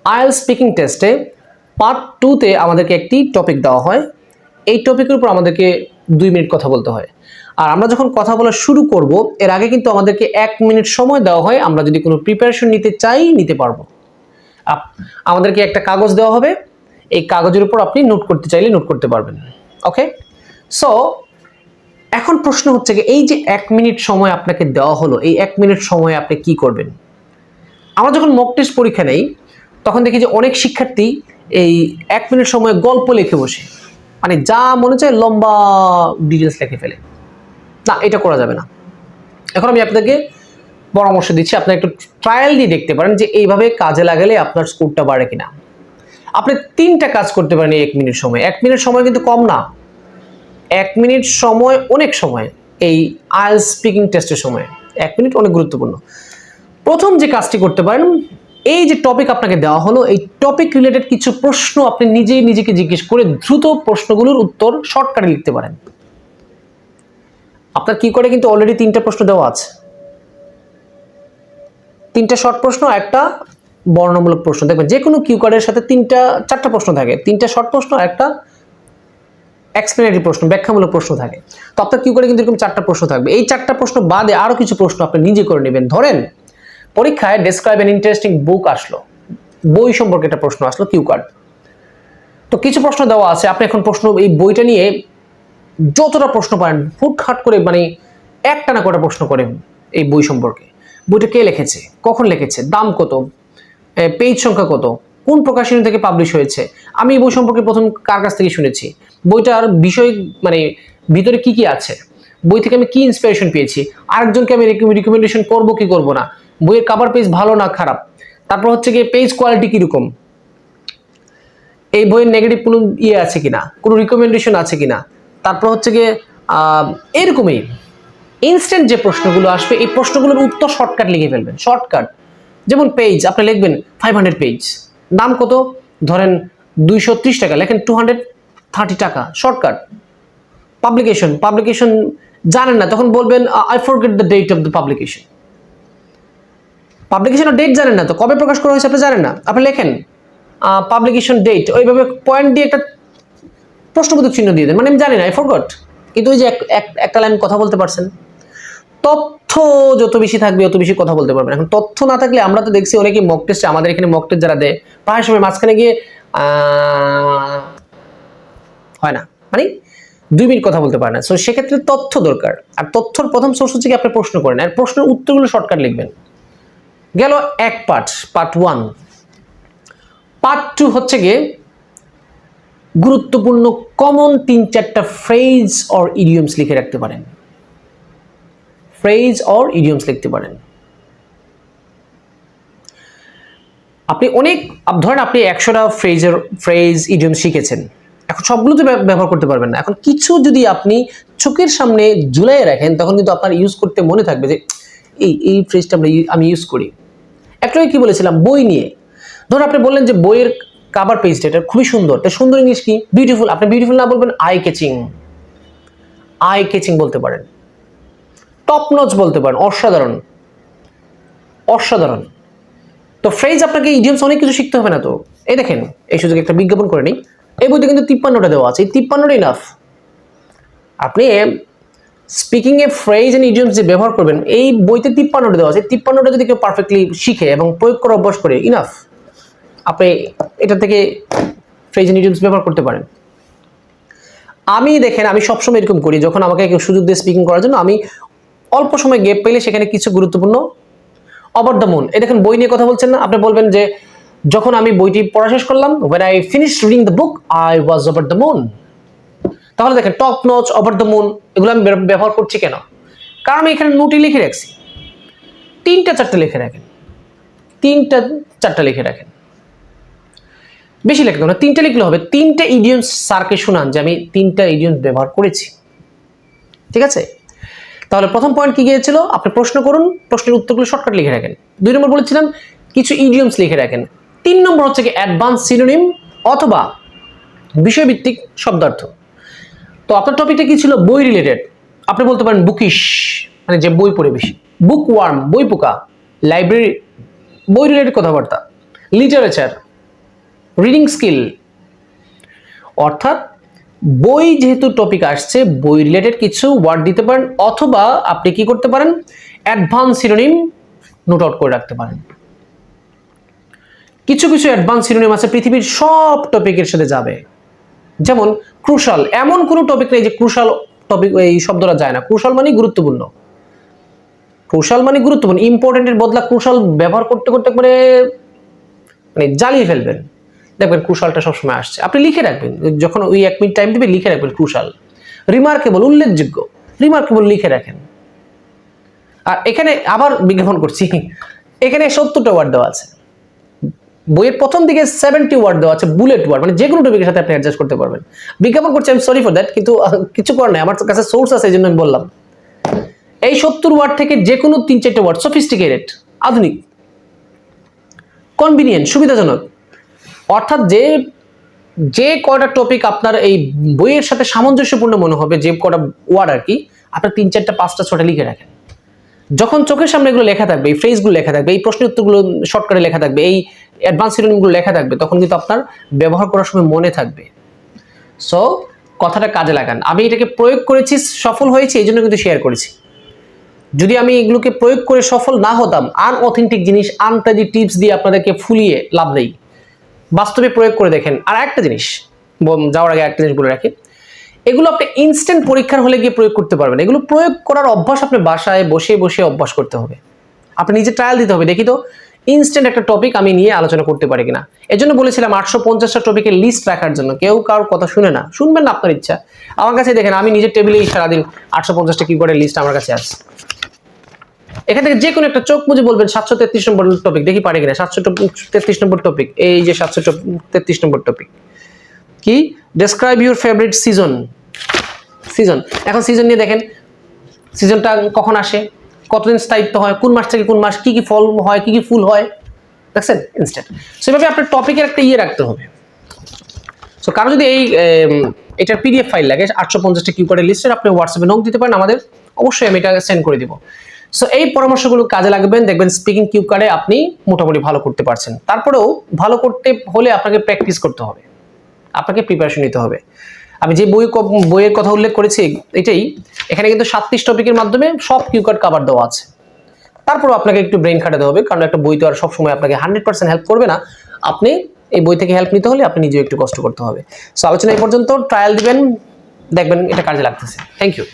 IELTS speaking টেস্টে part 2-তে আমাদেরকে একটি টপিক দেওয়া হয়। এই টপিকের উপর আমাদেরকে 2 মিনিট কথা বলতে হয়। আর আমরা যখন কথা বলা শুরু করব এর আগে কিন্তু আমাদেরকে 1 মিনিট সময় দেওয়া হয়। আমরা যদি কোনো প্রিপারেশন নিতে চাই নিতে পারবো। আমাদেরকে একটা কাগজ দেওয়া হবে, এই কাগজের উপর আপনি নোট করতে চাইলে নোট করতে পারবেন। ওকে, সো এখন প্রশ্ন হচ্ছে যে এই যে 1 মিনিট সময় আপনাকে দেওয়া হলো, এই 1 মিনিট সময় আপনি কি করবেন? আমরা যখন মক টেস্ট পরীক্ষা নেই তখন দেখি যে অনেক শিক্ষার্থী এই 1 মিনিট সময় গল্প লিখে বসে, মানে যা মনে চায় লম্বা ডিটেলস লিখে ফেলে। না, এটা করা যাবে না। এখন আমি আপনাদেরকে পরামর্শ দিচ্ছি, আপনি একটু ট্রায়াল দিয়ে দেখতে পারেন যে এইভাবে কাজে লাগালে আপনার স্কোরটা বাড়ে কিনা। আপনি 3টা কাজ করতে পারেন এই 1 মিনিট সময়। 1 মিনিট সময় কিন্তু কম না, 1 মিনিট সময় অনেক সময়। এই আইএলটিএস স্পিকিং টেস্টের সময় 1 মিনিট অনেক গুরুত্বপূর্ণ। প্রথম যে কাজটি করতে পারেন, এই যে টপিক আপনাকে দেওয়া হলো, এই টপিক রিলেটেড কিছু প্রশ্ন আপনি নিজেই নিজেকে জিজ্ঞেস করে দ্রুত প্রশ্নগুলোর উত্তর শর্টকাটে লিখতে পারেন। আপনার কি করে কিন্তু অলরেডি 3টা প্রশ্ন দেওয়া আছে, 3টা শর্ট প্রশ্ন, একটা বর্ণমূলক প্রশ্ন। দেখবেন যে কোনো কিউ কার্ডের সাথে 4টা প্রশ্ন থাকে, 3টা শর্ট প্রশ্ন, একটা এক্সপ্লেনেটরি প্রশ্ন, ব্যাখ্যামূলক প্রশ্ন থাকে। তো আপনার কিউ কার্ডে কিন্তু এরকম 4টা প্রশ্ন থাকবে। এই 4টা প্রশ্ন বাদে আরো কিছু প্রশ্ন আপনি নিজে করে নেবেন। ধরেন পরীক্ষায় ডেসক্রাইব অ্যান ইন্টারেস্টিং বুক আসলো, বই সম্পর্কে একটা প্রশ্ন আসলো কিউ কার্ড। তো কিছু প্রশ্ন দেওয়া আছে, আপনি এখন প্রশ্ন এই বইটা নিয়ে যতটা প্রশ্ন পারেন হুটহাট করে, মানে একটানা কটা প্রশ্ন করেন এই বই সম্পর্কে। বইটা কে লিখেছে, কখন লিখেছে, দাম কত, পেজ সংখ্যা কত, কোন প্রকাশনী থেকে পাবলিশ হয়েছে, আমি এই বই সম্পর্কে প্রথম কার কাছ থেকে শুনেছি, বইটার বিষয় মানে ভিতরে কি কি আছে, বই থেকে আমি কি ইন্সপিরেশন পেয়েছি, আরেকজনকে আমি রিকমেন্ডেশন করব কি করব না, বইয়ের কভার পেজ ভালো না খারাপ, তারপর হচ্ছে গিয়ে পেজ কোয়ালিটি কিরকম, এই বইয়ের নেগেটিভ কোনো ইয়ে আছে কিনা, কোনো রিকমেন্ডেশন আছে কিনা, তারপর হচ্ছে গিয়ে এরকমই ইনস্ট্যান্ট যে প্রশ্নগুলো আসবে এই প্রশ্নগুলোর উত্তর শর্টকাট লিখে ফেলবেন। শর্টকাট, যেমন পেজ আপনি লিখবেন 500 পেজ, দাম কত, ধরেন 230 টাকা, লেখেন 230 টাকা, শর্টকাট। পাবলিকেশন জানেন না তখন বলবেন I forget the date of the publication. পাবলিকেশনের ডেট জানেন না তো, কবে প্রকাশ করা হয়েছে আপনি জানেন না, আপনি লেখেন পাবলিকেশন ডেট, ওইভাবে পয়েন্ট দিয়ে একটা প্রশ্নবোধক চিহ্ন দিয়ে দেন, মানে আমি জানি না, আই ফরগট। কিন্তু ওই যে একটা লাইন কথা বলতে পারছেন। তথ্য যত বেশি থাকবে তত বেশি কথা বলতে পারবেন। এখন তথ্য না থাকলে আমরা তো দেখছি অনেকে মক টেস্টে, আমাদের এখানে মক টেস্ট যারা দেয় প্রায় সময় মাঝখানে গিয়ে হয় না, মানে 2 মিনিট কথা বলতে পারে না। সো সেক্ষেত্রে তথ্য দরকার, আর তথ্যর প্রথম সোর্স হচ্ছে কি আপনি প্রশ্ন করেন, আর প্রশ্নের উত্তরগুলো শর্টকাট লিখবেন। গেল এক পার্ট 1। পার্ট 2 হচ্ছে গিয়ে গুরুত্বপূর্ণ কমন 3-4টা ফ্রেজ অর ইডিয়মস লিখে রাখতে পারেন। ফ্রেজ অর ইডিয়মস লিখতে পারেন। আপনি অনেক, ধরেন আপনি 100টা ফ্রেজ ইডিয়ম শিখেছেন, এখন সবগুলো তো ব্যবহার করতে পারবেন না। এখন কিছু যদি আপনি চোখের সামনে ঝুলাইয়ে রাখেন তখন কিন্তু আপনার ইউজ করতে মনে থাকবে যে এই ফ্রেজটা আমি ইউজ করি। একটা কি বলেছিলাম বই নিয়ে, ধরুন আপনি বললেন যে বইয়ের কভার পেজটা এটা খুবই সুন্দর, তাই সুন্দর ইংলিশ কি, বিউটিফুল। আপনি বিউটিফুল না বলবেন আই ক্যাচিং বলতে পারেন, টপ নচ বলতে পারেন, অসাধারণ। তো ফ্রেজ আপনাকে ইডিয়মস অনেক কিছু শিখতে হবে না। তো এই দেখেন, এই সুযোগে একটা বিজ্ঞাপন করে নিই, এই বইতে কিন্তু 53টা দেওয়া আছে, এই 53টা ইনাফ। আপনি speaking a phrase and idioms যে ব্যবহার করবেন, এই বইতে 53টা দেওয়া আছে, 53টা যদি কেউ পারফেক্টলি শিখে এবং প্রয়োগ করা অভ্যাস করে ইনাফ, আপনি এটা থেকে ফ্রেজ এন্ড ইডিয়মস ব্যবহার করতে পারেন। আমি দেখেন, আমি সবসময় এরকম করি, যখন আমাকে কেউ সুযোগ দিয়ে স্পিকিং করার জন্য আমি অল্প সময় গ্যাপ পেলে সেখানে কিছু গুরুত্বপূর্ণ ওভার দ্য মুন, এই দেখেন বই নিয়ে কথা বলছেন না, আপনি বলবেন যে যখন আমি বইটি পড়া শেষ করলাম, when I finished reading the book I was over the moon। তাহলে দেখেন top notch, over the moon এগুলো আমি ব্যবহার করছি কেন, কারণ আমি এখানে নোটে লিখে রাখছি। 3-4টা লিখে রাখেন, 3-4টা লিখে রাখেন, বেশি লিখতে হবে না, 3টা লিখলে হবে। 3টা ইডিয়মস স্যারকে শোনান যে আমি 3টা ইডিয়মস ব্যবহার করেছি, ঠিক আছে? তাহলে প্রথম পয়েন্ট কি গিয়েছিল, আপনি প্রশ্ন করুন, প্রশ্নের উত্তরগুলো শর্টকাট লিখে রাখেন। 2 নম্বর বলেছিলাম কিছু ইডিয়মস লিখে রাখেন। 3 নম্বর হচ্ছে কি অ্যাডভান্স সিনোনিম অথবা বিষয়ভিত্তিক শব্দার্থ। তো আপনার টপিকটা কি ছিল, বই রিলেটেড, আপনি বলতে পারেন বুকিশ, মানে যে বই পড়ে বেশি, বুক ওয়ার্ম বই পোকা, লাইব্রেরি বই রিলেটেড কথাবার্তা, লিটারেচার রিডিং স্কিল, অর্থাৎ বই যেহেতু টপিক আসছে বই রিলেটেড কিছু ওয়ার্ড দিতে পারেন, অথবা আপনি কি করতে পারেন অ্যাডভান্স সিনোনিম নোট আউট করে রাখতে পারেন। কিছু কিছু অ্যাডভান্স সিনোনিম আছে পৃথিবীর সব টপিকের সাথে যাবে। যেমন ক্রুশাল, এমন কোনো টপিক নেই যে ক্রুশাল টপিক এই শব্দটা যায় না। ক্রুশাল মানে গুরুত্বপূর্ণ, ক্রুশাল মানে গুরুত্বপূর্ণ। ইম্পর্টেন্টের বদলা ক্রুশাল ব্যবহার করতে করতে মানে জ্বালিয়ে ফেলবেন, দেখবেন ক্রুশালটা সবসময় আসছে। আপনি লিখে রাখবেন, যখন ওই 1 মিনিট টাইম দিবে লিখে রাখবেন ক্রুশাল। রিমার্কেবল, উল্লেখযোগ্য, রিমার্কেবল লিখে রাখেন। আর এখানে আবার বিজ্ঞাপন করছি, এখানে 70টা ওয়ার্ড দেওয়া আছে। বইয়ের প্রথম দিকে 70 ওয়ার্ড দেওয়া আছে, বুলেট ওয়ার্ড, মানে যে কোনো টপিকের সাথে আপনি অ্যাডজাস্ট করতে পারবেন। বিজ্ঞাপন করছি, আমি সরি ফর দ্যাট, কিন্তু কিছু করার নাই, আমার কাছে সোর্স আছে এই জন্য আমি বললাম। এই 70 ওয়ার্ড থেকে যে কোনো 3-4টা ওয়ার্ড সফিস্টিকেটেড, আধুনিক, কনভিনিয়েন্ট, সুবিধাজনক, অর্থাৎ যে কয়টা টপিক আপনার এই বইয়ের সাথে সামঞ্জস্যপূর্ণ মনে হবে, যে কয়টা ওয়ার্ড আর কি, আপনার 3-4টা 5টা 6টা লিখে রাখেন। যখন চোখের সামনে এগুলো লেখা থাকবে, এই ফ্রেজগুলো লেখা থাকবে, এই প্রশ্নের উত্তরগুলো শর্টকাটে লেখা থাকবে, এই অ্যাডভান্স সিনোনিমগুলো লেখা থাকবে, তখন কিন্তু আপনার ব্যবহার করার সময় মনে থাকবে। সো কথাটা কাজে লাগান। আমি এটাকে প্রয়োগ করেছি, সফল হয়েছে, এই জন্য কিন্তু শেয়ার করেছি। যদি আমি এগুলোকে প্রয়োগ করে সফল না হতাম, আনঅথেন্টিক জিনিস, আনটাজি টিপস দিয়ে আপনাদেরকে ফুলিয়ে লাভ নেই। বাস্তবে প্রয়োগ করে দেখেন। আর একটা জিনিস যাওয়ার আগে একটা জিনিস বলে রাখি, এগুলো আপনি ইনস্ট্যান্ট পরীক্ষার হলে গিয়ে প্রয়োগ করতে পারবেন। এগুলো প্রয়োগ করার অভ্যাস আপনি বাসায় বসে বসে অভ্যাস করতে হবে। আপনি নিজে ট্রায়াল দিতে হবে, দেখি তো ইনস্ট্যান্ট একটা টপিক আমি নিয়ে আলোচনা করতে পারি কিনা। এজন্য বলেছিলাম 850টা টপিকের লিস্ট রাখার জন্য। কেউ কারোর কথা শুনে না, শুনবেন না আপনার ইচ্ছা। আমার কাছে দেখেন, আমি নিজের টেবিলেই সারাদিন 850টা কি করে লিস্ট আমার কাছে আছে। এখান থেকে যে কোনো একটা চোখ মুজে বলবেন 733 নম্বর টপিক, দেখি পারে কিনা। 733 নম্বর টপিক, এই যে 733 নম্বর টপিক কি, describe your favourite season. Season, এখন সিজন নিয়ে দেখেন, সিজনটা কখন আসে, কতদিন স্থায়িত্ব হয়, কোন মাস থেকে কোন মাস, কি কি ফল হয়, কি কি ফুল হয়, দেখছেন ইনস্ট্যান্ট। সেভাবে আপনার টপিকের একটা ইয়ে রাখতে হবে। সো কারো যদি এটার পিডিএফ ফাইল লাগে 850টা কিউ কার্ডের লিস্টের, আপনি হোয়াটসঅ্যাপে নোট দিতে পারেন আমাদের, অবশ্যই আমি এটা সেন্ড করে দিব। সো এই পরামর্শগুলো কাজে লাগবেন, দেখবেন স্পিকিং কিউ কার্ডে আপনি মোটামুটি ভালো করতে পারছেন। তারপরেও ভালো করতে হলে আপনাকে প্র্যাকটিস করতে হবে, আপনাকে প্রিপারেশন নিতে হবে। আমি যে বইয়ের কথা উল্লেখ করেছি এটাই, এখানে কিন্তু 37 টপিকের মাধ্যমে সব কিউ কার্ড কভার দেওয়া আছে। তারপরেও আপনাকে একটু ব্রেন খাটাতে হবে, কারণ একটা বই তো আর সবসময় আপনাকে 100% হেল্প করবে না। আপনি এই বই থেকে হেল্প নিতে হলে আপনি নিজেও একটু কষ্ট করতে হবে। সো আলোচনা এই পর্যন্ত, ট্রায়াল দিবেন, দেখবেন এটা কাজে লাগতেছে। Thank you.